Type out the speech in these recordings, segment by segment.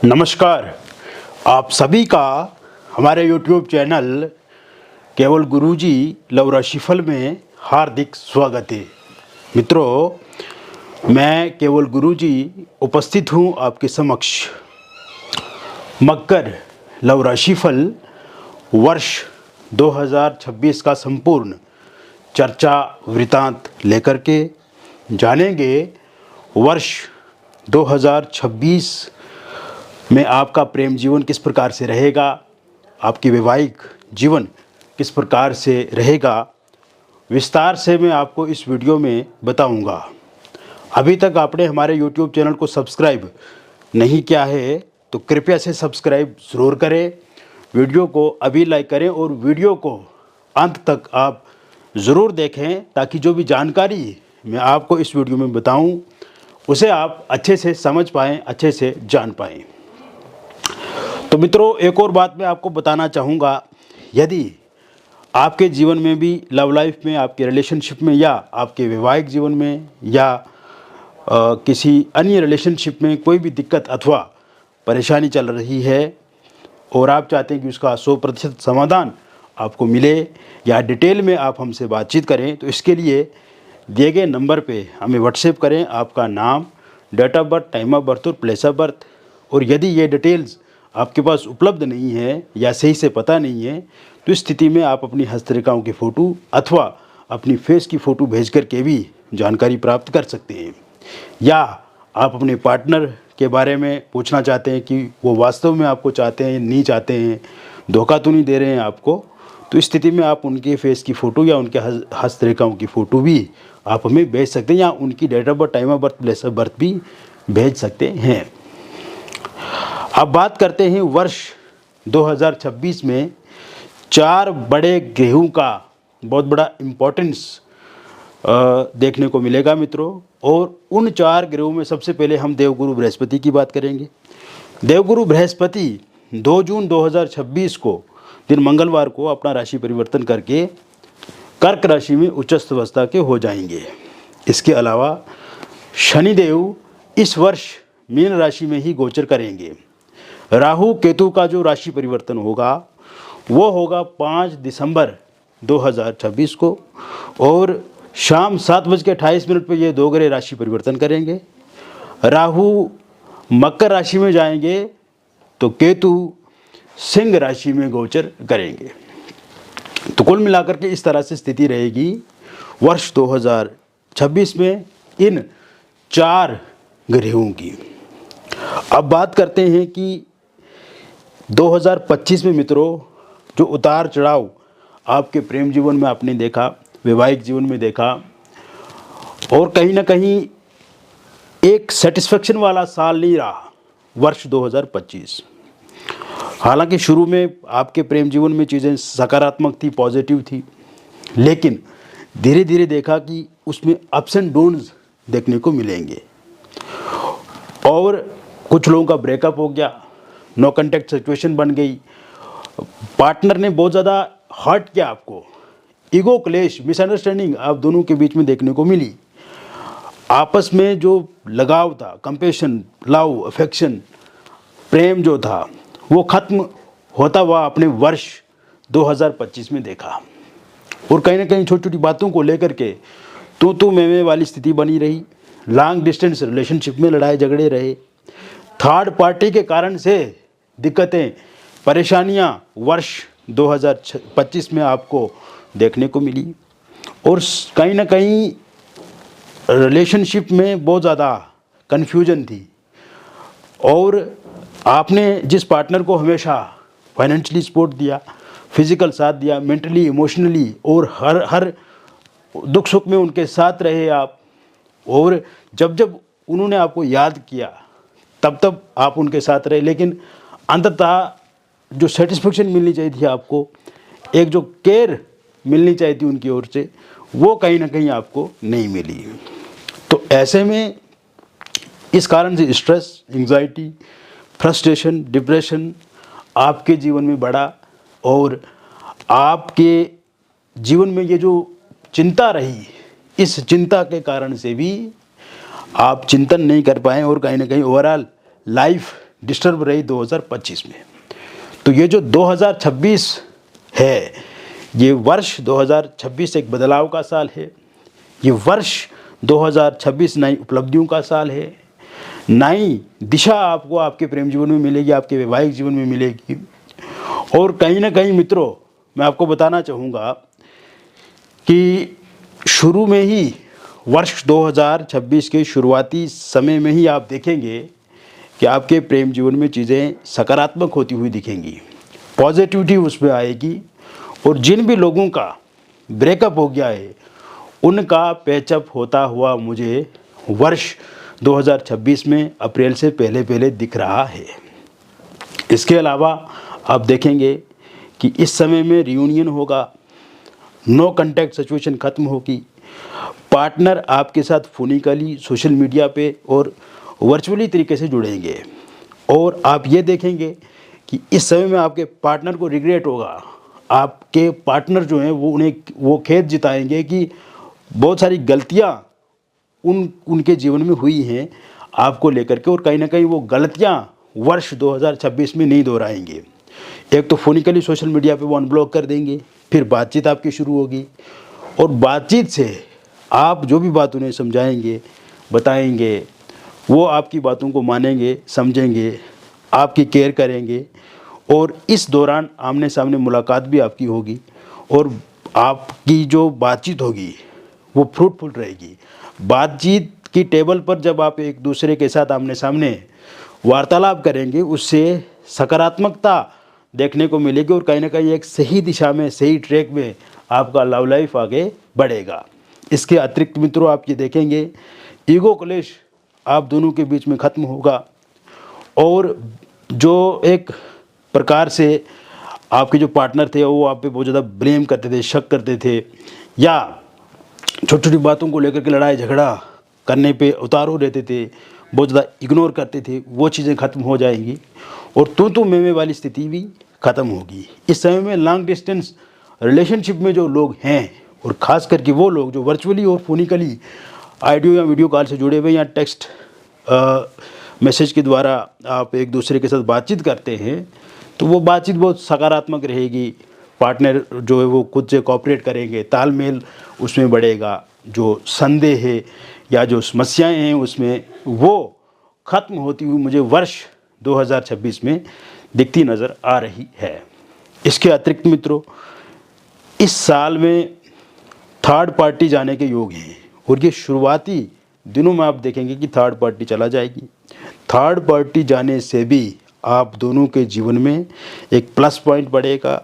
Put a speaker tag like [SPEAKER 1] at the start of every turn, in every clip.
[SPEAKER 1] नमस्कार। आप सभी का हमारे YouTube चैनल केवल गुरुजी लव राशिफल में हार्दिक स्वागत है। मित्रों, मैं केवल गुरुजी उपस्थित हूँ आपके समक्ष मकर लव राशिफल वर्ष 2026 का संपूर्ण चर्चा वृतांत लेकर के जानेंगे। वर्ष 2026 में आपका प्रेम जीवन किस प्रकार से रहेगा, आपकी वैवाहिक जीवन किस प्रकार से रहेगा, विस्तार से मैं आपको इस वीडियो में बताऊंगा। अभी तक आपने हमारे YouTube चैनल को सब्सक्राइब नहीं किया है तो कृपया से सब्सक्राइब ज़रूर करें, वीडियो को अभी लाइक करें और वीडियो को अंत तक आप ज़रूर देखें ताकि जो भी जानकारी मैं आपको इस वीडियो में बताऊं उसे आप अच्छे से समझ पाएँ, अच्छे से जान पाएँ। तो मित्रों, एक और बात मैं आपको बताना चाहूँगा, यदि आपके जीवन में भी लव लाइफ में, आपके रिलेशनशिप में या आपके वैवाहिक जीवन में या किसी अन्य रिलेशनशिप में कोई भी दिक्कत अथवा परेशानी चल रही है और आप चाहते हैं कि उसका 100% समाधान आपको मिले या डिटेल में आप हमसे बातचीत करें, तो इसके लिए दिए गए नंबर पे हमें व्हाट्सएप करें आपका नाम, date of birth, time of birth और प्लेस ऑफ बर्थ। और यदि ये डिटेल्स आपके पास उपलब्ध नहीं है या सही से पता नहीं है तो इस स्थिति में आप अपनी हस्तरेखाओं की फ़ोटो अथवा अपनी फेस की फ़ोटो भेज कर के भी जानकारी प्राप्त कर सकते हैं। या आप अपने पार्टनर के बारे में पूछना चाहते हैं कि वो वास्तव में आपको चाहते हैं, नहीं चाहते हैं, धोखा तो नहीं दे रहे हैं आपको, तो इस स्थिति में आप उनके फेस की फ़ोटो या उनके हस्तरेखाओं की फ़ोटो भी आप हमें भेज सकते हैं या उनकी date of birth, time of birth, place of birth भी भेज सकते हैं। अब बात करते हैं वर्ष 2026 में 4 बड़े ग्रहों का बहुत बड़ा इम्पोर्टेंस देखने को मिलेगा मित्रों। और उन 4 ग्रहों में सबसे पहले हम देवगुरु बृहस्पति की बात करेंगे। देवगुरु बृहस्पति 2 जून 2026 को दिन मंगलवार को अपना राशि परिवर्तन करके कर्क राशि में उच्चस्थ अवस्था के हो जाएंगे। इसके अलावा शनिदेव इस वर्ष मीन राशि में ही गोचर करेंगे। राहु केतु का जो राशि परिवर्तन होगा वो होगा 5 दिसंबर 2026 को और शाम 7:28 पर ये 2 ग्रह राशि परिवर्तन करेंगे। राहु मकर राशि में जाएंगे तो केतु सिंह राशि में गोचर करेंगे। तो कुल मिलाकर के इस तरह से स्थिति रहेगी वर्ष 2026 में इन 4 ग्रहों की। अब बात करते हैं कि 2025 में मित्रों जो उतार चढ़ाव आपके प्रेम जीवन में आपने देखा, वैवाहिक जीवन में देखा और कहीं ना कहीं एक सेटिस्फेक्शन वाला साल नहीं रहा वर्ष 2025। हालांकि शुरू में आपके प्रेम जीवन में चीज़ें सकारात्मक थी, पॉजिटिव थी, लेकिन धीरे धीरे देखा कि उसमें अप्स एंड डाउन्स देखने को मिलेंगे और कुछ लोगों का ब्रेकअप हो गया, नो कॉन्टैक्ट सिचुएशन बन गई, पार्टनर ने बहुत ज़्यादा हर्ट किया आपको, ईगो क्लेश, मिसअंडरस्टैंडिंग आप दोनों के बीच में देखने को मिली, आपस में जो लगाव था, कंपैशन, लव, अफेक्शन, प्रेम जो था वो ख़त्म होता हुआ अपने वर्ष 2025 में देखा। और कहीं ना कहीं छोटी छोटी बातों को लेकर के तू मैं वाली स्थिति बनी रही, लॉन्ग डिस्टेंस रिलेशनशिप में लड़ाई झगड़े रहे, थर्ड पार्टी के कारण से दिक्कतें, परेशानियां वर्ष 2025 में आपको देखने को मिली और कहीं ना कहीं रिलेशनशिप में बहुत ज़्यादा कन्फ्यूजन थी और आपने जिस पार्टनर को हमेशा फाइनेंशियली सपोर्ट दिया, फिजिकल साथ दिया, मेंटली, इमोशनली और हर दुख सुख में उनके साथ रहे आप, और जब जब उन्होंने आपको याद किया तब आप उनके साथ रहे, लेकिन अंततः जो सेटिस्फेक्शन मिलनी चाहिए थी आपको, एक जो केयर मिलनी चाहिए थी उनकी ओर से, वो कहीं ना कहीं आपको नहीं मिली। तो ऐसे में इस कारण से स्ट्रेस, एंग्जाइटी, फ्रस्ट्रेशन, डिप्रेशन आपके जीवन में बढ़ा और आपके जीवन में ये जो चिंता रही, इस चिंता के कारण से भी आप चिंतन नहीं कर पाए और कहीं ना कहीं ओवरऑल लाइफ डिस्टर्ब रही 2025 में। तो ये जो 2026 है, ये वर्ष 2026 एक बदलाव का साल है। ये वर्ष 2026 नई उपलब्धियों का साल है। नई दिशा आपको आपके प्रेम जीवन में मिलेगी, आपके वैवाहिक जीवन में मिलेगी। और कहीं ना कहीं मित्रों, मैं आपको बताना चाहूँगा कि शुरू में ही वर्ष 2026 के शुरुआती समय में ही आप देखेंगे कि आपके प्रेम जीवन में चीज़ें सकारात्मक होती हुई दिखेंगी, पॉजिटिविटी उसमें आएगी। और जिन भी लोगों का ब्रेकअप हो गया है, उनका पैचअप होता हुआ मुझे वर्ष 2026 में अप्रैल से पहले पहले दिख रहा है। इसके अलावा आप देखेंगे कि इस समय में रियूनियन होगा, नो कांटेक्ट सिचुएशन ख़त्म होगी, पार्टनर आपके साथ फोनिकली, सोशल मीडिया पे और वर्चुअली तरीके से जुड़ेंगे। और आप ये देखेंगे कि इस समय में आपके पार्टनर को रिग्रेट होगा। आपके पार्टनर जो हैं वो खेद जिताएंगे कि बहुत सारी गलतियां उनके जीवन में हुई हैं आपको लेकर के, और कहीं ना कहीं वो गलतियां वर्ष 2026 में नहीं दोहराएंगे। एक तो फोनिकली सोशल मीडिया पे वो अनब्लॉक कर देंगे, फिर बातचीत आपकी शुरू होगी, और बातचीत से आप जो भी बात उन्हें समझाएंगे, बताएंगे, वो आपकी बातों को मानेंगे, समझेंगे, आपकी केयर करेंगे। और इस दौरान आमने सामने मुलाकात भी आपकी होगी, और आपकी जो बातचीत होगी वो फ्रूटफुल रहेगी। बातचीत की टेबल पर जब आप एक दूसरे के साथ आमने सामने वार्तालाप करेंगे, उससे सकारात्मकता देखने को मिलेगी, और कहीं ना कहीं एक सही दिशा में, सही ट्रैक में आपका लव लाइफ आगे बढ़ेगा। इसके अतिरिक्त मित्रों, आप ये देखेंगे ईगो क्लेश आप दोनों के बीच में ख़त्म होगा, और जो एक प्रकार से आपके जो पार्टनर थे वो आप पे बहुत ज़्यादा ब्लेम करते थे, शक करते थे, या छोटी छोटी बातों को लेकर के लड़ाई झगड़ा करने पे उतारू रहते थे, बहुत ज़्यादा इग्नोर करते थे, वो चीज़ें ख़त्म हो जाएंगी, और तू मैं वाली स्थिति भी ख़त्म होगी। इस समय में लॉन्ग डिस्टेंस रिलेशनशिप में जो लोग हैं, और ख़ास करके वो लोग जो वर्चुअली और फोनिकली ऑडियो या वीडियो कॉल से जुड़े हुए या टेक्स्ट मैसेज के द्वारा आप एक दूसरे के साथ बातचीत करते हैं, तो वो बातचीत बहुत सकारात्मक रहेगी। पार्टनर जो है वो खुद से कोऑपरेट करेंगे, तालमेल उसमें बढ़ेगा, जो संदेह है या जो समस्याएं हैं उसमें वो ख़त्म होती हुई मुझे वर्ष 2026 में दिखती नज़र आ रही है। इसके अतिरिक्त मित्रों, इस साल में थर्ड पार्टी जाने के योग हैं, और ये शुरुआती दिनों में आप देखेंगे कि थर्ड पार्टी चला जाएगी। थर्ड पार्टी जाने से भी आप दोनों के जीवन में एक प्लस पॉइंट बढ़ेगा,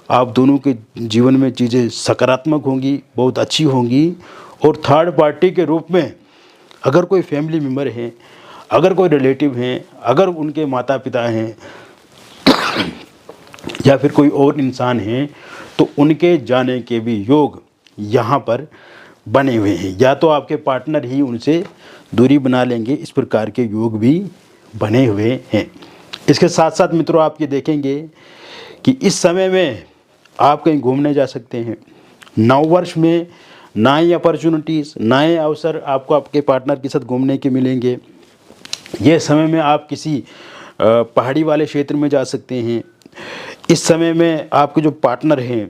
[SPEAKER 1] आप दोनों के जीवन में चीज़ें सकारात्मक होंगी, बहुत अच्छी होंगी। और थर्ड पार्टी के रूप में अगर कोई फैमिली मेम्बर हैं, अगर कोई रिलेटिव हैं, अगर उनके माता पिता हैं या फिर कोई और इंसान हैं, तो उनके जाने के भी योग यहाँ पर बने हुए हैं, या तो आपके पार्टनर ही उनसे दूरी बना लेंगे, इस प्रकार के योग भी बने हुए हैं। इसके साथ साथ मित्रों, आप ये देखेंगे कि इस समय में आप कहीं घूमने जा सकते हैं। नव वर्ष में नई अपॉर्चुनिटीज़, नए अवसर आपको आपके पार्टनर के साथ घूमने के मिलेंगे। ये समय में आप किसी पहाड़ी वाले क्षेत्र में जा सकते हैं। इस समय में आपके जो पार्टनर हैं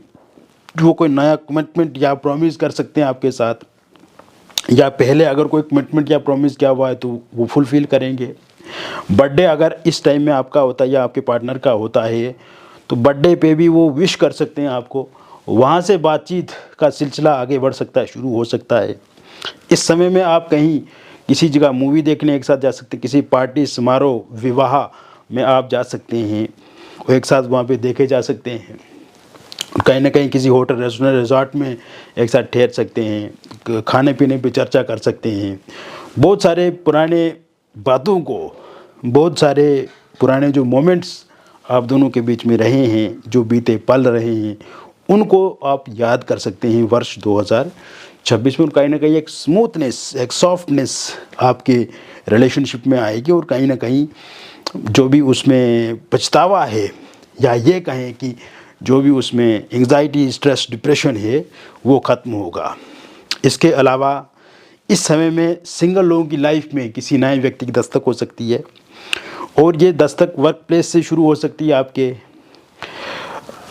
[SPEAKER 1] वो कोई नया कमिटमेंट या प्रॉमिस कर सकते हैं आपके साथ, या पहले अगर कोई कमिटमेंट या प्रॉमिस किया हुआ है तो वो फुलफ़िल करेंगे। बर्थडे अगर इस टाइम में आपका होता है या आपके पार्टनर का होता है, तो बर्थडे पे भी वो विश कर सकते हैं आपको। वहाँ से बातचीत का सिलसिला आगे बढ़ सकता है, शुरू हो सकता है। इस समय में आप कहीं किसी जगह मूवी देखने एक साथ जा सकते हैं, किसी पार्टी, समारोह, विवाह में आप जा सकते हैं, वो एक साथ वहाँ पे देखे जा सकते हैं। कहीं ना कहीं किसी होटल, रेस्टोरेंट, रिजॉर्ट में एक साथ ठहर सकते हैं, खाने पीने पे चर्चा कर सकते हैं। बहुत सारे पुराने बातों को, बहुत सारे पुराने जो मोमेंट्स आप दोनों के बीच में रहे हैं, जो बीते पल रहे हैं, उनको आप याद कर सकते हैं वर्ष 2026 में। कहीं ना कहीं एक स्मूथनेस, एक सॉफ्टनेस आपके रिलेशनशिप में आएगी, और कहीं ना कहीं जो भी उसमें पछतावा है, या ये कहें कि जो भी उसमें एंग्जाइटी, स्ट्रेस, डिप्रेशन है, वो ख़त्म होगा। इसके अलावा इस समय में सिंगल लोगों की लाइफ में किसी नए व्यक्ति की दस्तक हो सकती है, और ये दस्तक वर्क प्लेस से शुरू हो सकती है आपके,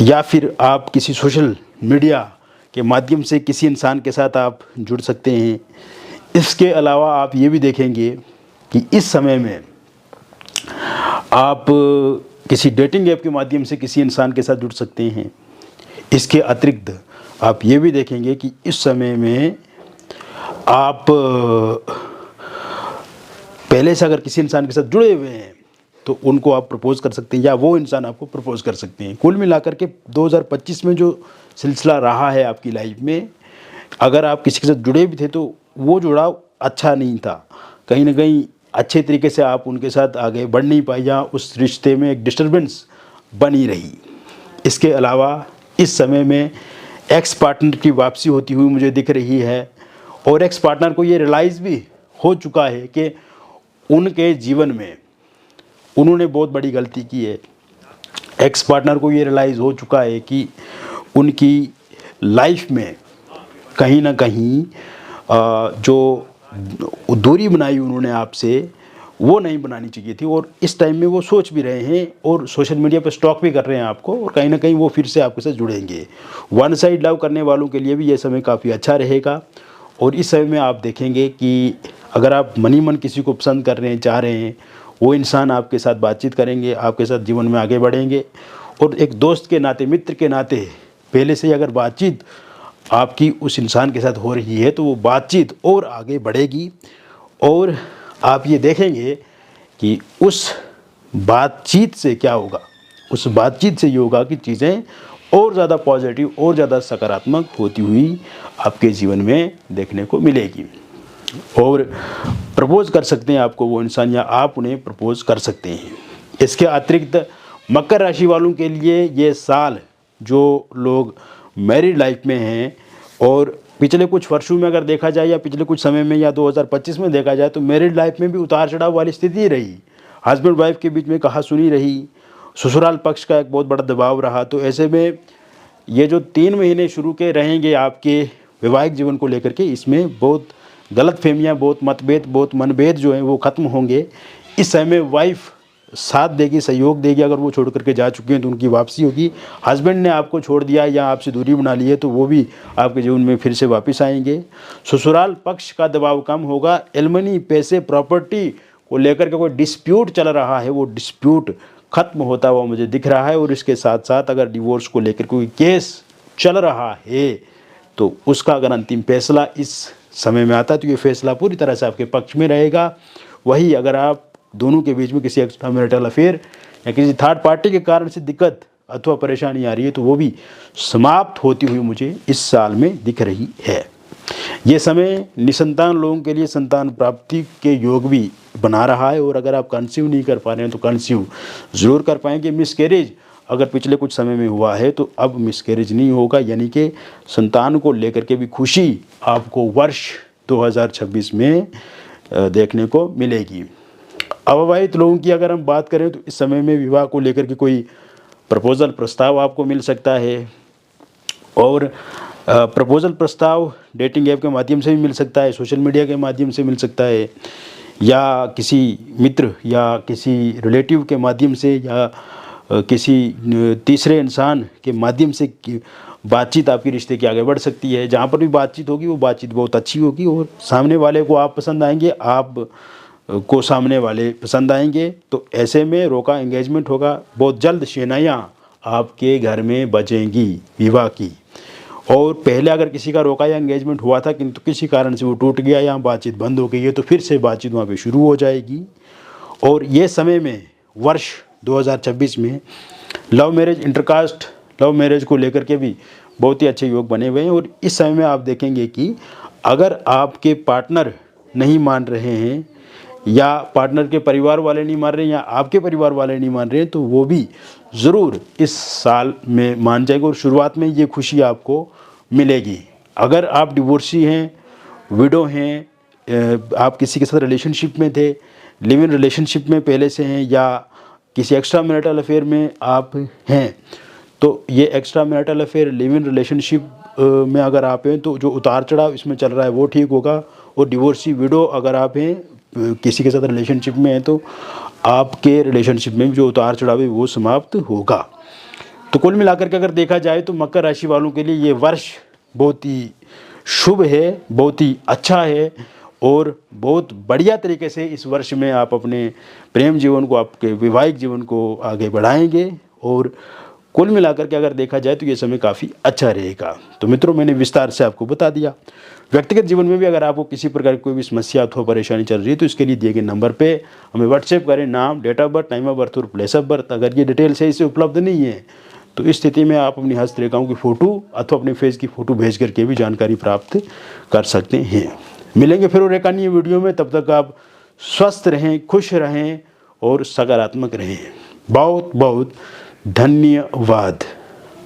[SPEAKER 1] या फिर आप किसी सोशल मीडिया के माध्यम से किसी इंसान के साथ आप जुड़ सकते हैं। इसके अलावा आप ये भी देखेंगे कि इस समय में आप किसी डेटिंग ऐप के माध्यम से किसी इंसान के साथ जुड़ सकते हैं। इसके अतिरिक्त आप ये भी देखेंगे कि इस समय में आप पहले से अगर किसी इंसान के साथ जुड़े हुए हैं तो उनको आप प्रपोज़ कर सकते हैं, या वो इंसान आपको प्रपोज़ कर सकते हैं। कुल मिलाकर के 2025 में जो सिलसिला रहा है आपकी लाइफ में, अगर आप किसी के साथ जुड़े भी थे तो वो जुड़ाव अच्छा नहीं था, कहीं ना कहीं अच्छे तरीके से आप उनके साथ आगे बढ़ नहीं पाए, या उस रिश्ते में एक डिस्टर्बेंस बनी रही। इसके अलावा इस समय में एक्स पार्टनर की वापसी होती हुई मुझे दिख रही है, और एक्स पार्टनर को ये रियलाइज़ भी हो चुका है कि उनके जीवन में उन्होंने बहुत बड़ी गलती की है। एक्स पार्टनर को ये रियलाइज़ हो चुका है कि उनकी लाइफ में कहीं ना कहीं जो दूरी बनाई उन्होंने आपसे वो नहीं बनानी चाहिए थी, और इस टाइम में वो सोच भी रहे हैं और सोशल मीडिया पर स्टॉक भी कर रहे हैं आपको, और कहीं ना कहीं वो फिर से आपके साथ जुड़ेंगे। वन साइड लव करने वालों के लिए भी ये समय काफ़ी अच्छा रहेगा। और इस समय में आप देखेंगे कि अगर आप मनी मन किसी को पसंद कर रहे हैं, चाह रहे हैं, वो इंसान आपके साथ बातचीत करेंगे, आपके साथ जीवन में आगे बढ़ेंगे। और एक दोस्त के नाते, मित्र के नाते पहले से ही अगर बातचीत आपकी उस इंसान के साथ हो रही है तो वो बातचीत और आगे बढ़ेगी, और आप ये देखेंगे कि उस बातचीत से क्या होगा, उस बातचीत से ये होगा कि चीज़ें और ज़्यादा पॉजिटिव और ज़्यादा सकारात्मक होती हुई आपके जीवन में देखने को मिलेगी। और प्रपोज़ कर सकते हैं आपको वो इंसान, या आप उन्हें प्रपोज़ कर सकते हैं। इसके अतिरिक्त मकर राशि वालों के लिए ये साल, जो लोग मैरिड लाइफ में हैं और पिछले कुछ वर्षों में अगर देखा जाए, या पिछले कुछ समय में, या 2025 में देखा जाए, तो मैरिड लाइफ में भी उतार चढ़ाव वाली स्थिति रही। हस्बैंड वाइफ के बीच में कहा-सुनी रही, ससुराल पक्ष का एक बहुत बड़ा दबाव रहा। तो ऐसे में ये जो 3 महीने शुरू के रहेंगे आपके वैवाहिक जीवन को लेकर के, इसमें बहुत गलतफहमियां, बहुत मतभेद, बहुत मनभेद जो हैं वो ख़त्म होंगे। इस समय वाइफ साथ देगी, सहयोग देगी। अगर वो छोड़ करके जा चुके हैं तो उनकी वापसी होगी। हस्बैंड ने आपको छोड़ दिया या आपसे दूरी बना ली है तो वो भी आपके जीवन में फिर से वापस आएंगे। ससुराल पक्ष का दबाव कम होगा। एलमनी, पैसे, प्रॉपर्टी को लेकर के कोई डिस्प्यूट चल रहा है, वो डिस्प्यूट खत्म होता हुआ मुझे दिख रहा है। और इसके साथ साथ अगर डिवोर्स को लेकर कोई केस चल रहा है तो उसका अगर अंतिम फैसला इस समय में आता है तो ये फैसला पूरी तरह से आपके पक्ष में रहेगा। वही अगर आप दोनों के बीच में किसी एक्स्ट्रा मैरिटल अफेयर या किसी थर्ड पार्टी के कारण से दिक्कत अथवा परेशानी आ रही है तो वो भी समाप्त होती हुई मुझे इस साल में दिख रही है। ये समय निसंतान लोगों के लिए संतान प्राप्ति के योग भी बना रहा है। और अगर आप कंसीव नहीं कर पा रहे हैं तो कंसीव ज़रूर कर पाएंगे। मिसकैरेज अगर पिछले कुछ समय में हुआ है तो अब मिसकैरेज नहीं होगा, यानी कि संतान को लेकर के भी खुशी आपको वर्ष 2026 में देखने को मिलेगी। अविवाहित लोगों की अगर हम बात करें तो इस समय में विवाह को लेकर के कोई प्रपोज़ल प्रस्ताव आपको मिल सकता है। और प्रपोज़ल प्रस्ताव डेटिंग ऐप के माध्यम से भी मिल सकता है, सोशल मीडिया के माध्यम से मिल सकता है, या किसी मित्र या किसी रिलेटिव के माध्यम से, या किसी तीसरे इंसान के माध्यम से बातचीत आपकी रिश्ते की आगे बढ़ सकती है। जहाँ पर भी बातचीत होगी वो बातचीत बहुत अच्छी होगी और सामने वाले को आप पसंद आएंगे, आप को सामने वाले पसंद आएंगे। तो ऐसे में रोका एंगेजमेंट होगा। बहुत जल्द शहनाइयाँ आपके घर में बजेंगी विवाह की। और पहले अगर किसी का रोका या एंगेजमेंट हुआ था किंतु किसी कारण से वो टूट गया या बातचीत बंद हो गई है तो फिर से बातचीत वहाँ पे शुरू हो जाएगी। और ये समय में वर्ष 2026 में love marriage, intercaste love marriage को लेकर के भी बहुत ही अच्छे योग बने हुए हैं। और इस समय में आप देखेंगे कि अगर आपके पार्टनर नहीं मान रहे हैं या पार्टनर के परिवार वाले नहीं मान रहे हैं या आपके परिवार वाले नहीं मान रहे हैं तो वो भी ज़रूर इस साल में मान जाएंगे और शुरुआत में ये खुशी आपको मिलेगी। अगर आप डिवोर्सी हैं, विडो हैं, आप किसी के साथ रिलेशनशिप में थे, लिव इन रिलेशनशिप में पहले से हैं, या किसी एक्स्ट्रा मैरिटल अफेयर में आप हैं, तो ये extra marital affair, live in relationship में अगर आप हैं तो जो उतार चढ़ाव इसमें चल रहा है वो ठीक होगा। और डिवोर्सी, विडो अगर आप हैं, किसी के साथ रिलेशनशिप में हैं तो आपके रिलेशनशिप में भी जो उतार चढ़ाव है वो समाप्त होगा। तो कुल मिलाकर के अगर देखा जाए तो मकर राशि वालों के लिए ये वर्ष बहुत ही शुभ है, बहुत ही अच्छा है और बहुत बढ़िया तरीके से इस वर्ष में आप अपने प्रेम जीवन को, आपके वैवाहिक जीवन को आगे बढ़ाएंगे और कुल मिलाकर के अगर देखा जाए तो ये समय काफ़ी अच्छा रहेगा। तो मित्रों, मैंने विस्तार से आपको बता दिया। व्यक्तिगत जीवन में भी अगर आपको किसी प्रकार की कोई भी समस्या अथवा परेशानी चल रही है तो इसके लिए दिए गए नंबर पे हमें व्हाट्सएप करें। नाम, date of birth, time of birth और प्लेस ऑफ बर्थ। अगर ये डिटेल सही से उपलब्ध नहीं है तो इस स्थिति में आप अपनी हस्तरेखाओं की फ़ोटो अथवा अपने फेस की फ़ोटो भेज करके भी जानकारी प्राप्त कर सकते हैं। मिलेंगे फिर और एक अन्य वीडियो में। तब तक आप स्वस्थ रहें, खुश रहें और सकारात्मक रहें। बहुत बहुत धन्यवाद।